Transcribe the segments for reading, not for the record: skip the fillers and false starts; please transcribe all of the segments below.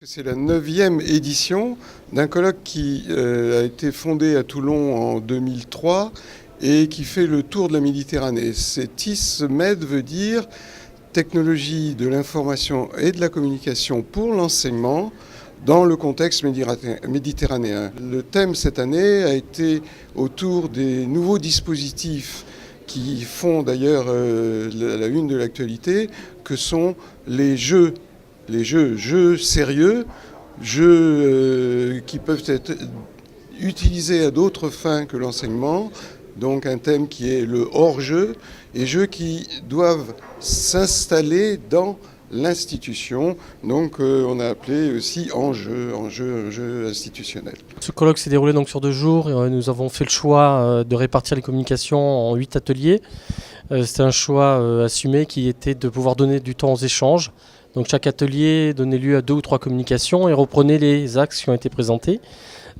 C'est la 9e édition d'un colloque qui a été fondé à Toulon en 2003 et qui fait le tour de la Méditerranée. TIS-MED veut dire technologie de l'information et de la communication pour l'enseignement dans le contexte méditerranéen. Le thème cette année a été autour des nouveaux dispositifs qui font d'ailleurs la une de l'actualité, que sont les jeux sérieux, jeux qui peuvent être utilisés à d'autres fins que l'enseignement, donc un thème qui est le hors-jeu, et jeux qui doivent s'installer dans l'institution, donc on a appelé aussi enjeu institutionnel. Ce colloque s'est déroulé donc sur 2 jours, et nous avons fait le choix de répartir les communications en 8 ateliers. C'était un choix assumé qui était de pouvoir donner du temps aux échanges. Donc chaque atelier donnait lieu à 2 ou 3 communications et reprenait les axes qui ont été présentés.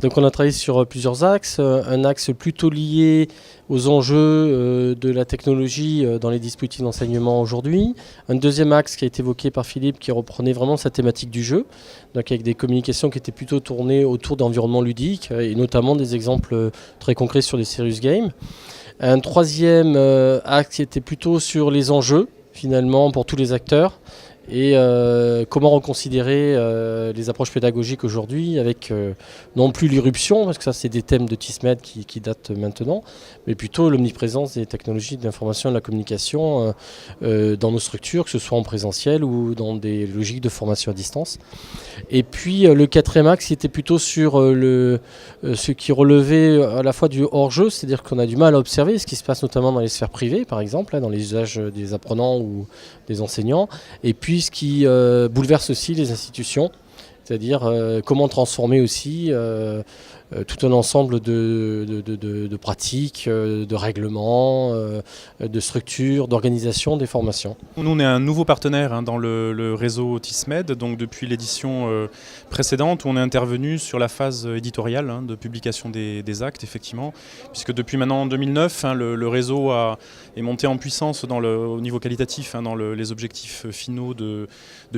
Donc on a travaillé sur plusieurs axes. Un axe plutôt lié aux enjeux de la technologie dans les dispositifs d'enseignement aujourd'hui. Un deuxième axe qui a été évoqué par Philippe qui reprenait vraiment sa thématique du jeu. Donc avec des communications qui étaient plutôt tournées autour d'environnements ludiques et notamment des exemples très concrets sur les serious games. Un troisième axe qui était plutôt sur les enjeux finalement pour tous les acteurs. Et comment reconsidérer les approches pédagogiques aujourd'hui avec non plus l'irruption, parce que ça c'est des thèmes de TIS-MED qui datent maintenant, mais plutôt l'omniprésence des technologies de l'information et de la communication dans nos structures, que ce soit en présentiel ou dans des logiques de formation à distance. Et puis le quatrième axe était plutôt sur ce qui relevait à la fois du hors-jeu, c'est-à-dire qu'on a du mal à observer ce qui se passe notamment dans les sphères privées, par exemple, dans les usages des apprenants ou des enseignants, et puis ce qui bouleverse aussi les institutions, c'est-à-dire comment transformer aussi tout un ensemble de pratiques, de règlements, de structures, d'organisation des formations. Nous, on est un nouveau partenaire dans le réseau TIS-MED, donc depuis l'édition précédente où on est intervenu sur la phase éditoriale de publication des actes, effectivement, puisque depuis maintenant 2009, le réseau est monté en puissance au niveau qualitatif dans les objectifs finaux de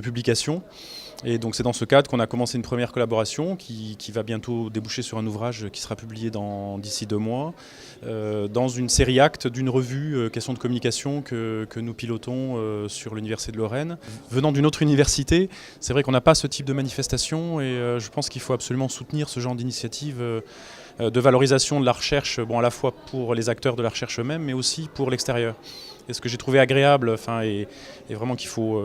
publication. Et donc c'est dans ce cadre qu'on a commencé une première collaboration qui va bientôt déboucher sur un ouvrage qui sera publié d'ici 2 mois, dans une série acte d'une revue questions de communication que nous pilotons sur l'Université de Lorraine. Venant d'une autre université, c'est vrai qu'on n'a pas ce type de manifestation et je pense qu'il faut absolument soutenir ce genre d'initiative de valorisation de la recherche, à la fois pour les acteurs de la recherche eux-mêmes, mais aussi pour l'extérieur. Et ce que j'ai trouvé agréable et vraiment qu'il faut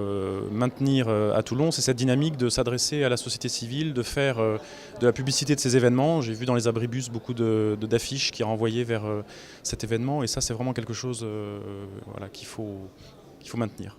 maintenir à Toulon, c'est cette dynamique de s'adresser à la société civile, de faire de la publicité de ces événements. J'ai vu dans les abribus beaucoup d'affiches qui renvoyaient vers cet événement et ça c'est vraiment quelque chose qu'il faut maintenir.